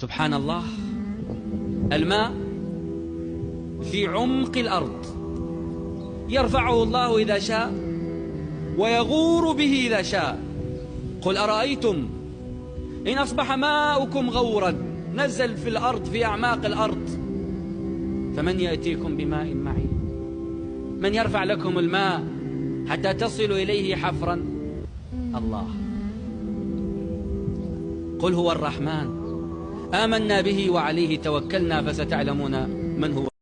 سبحان الله، الماء في عمق الأرض يرفعه الله إذا شاء ويغور به إذا شاء. قل أرأيتم إن أصبح ماؤكم غورا نزل في الأرض في أعماق الأرض فمن يأتيكم بماء معين؟ من يرفع لكم الماء حتى تصلوا إليه حفرا؟ الله. قل هو الرحمن آمنا به وعليه توكلنا فستعلمون من هو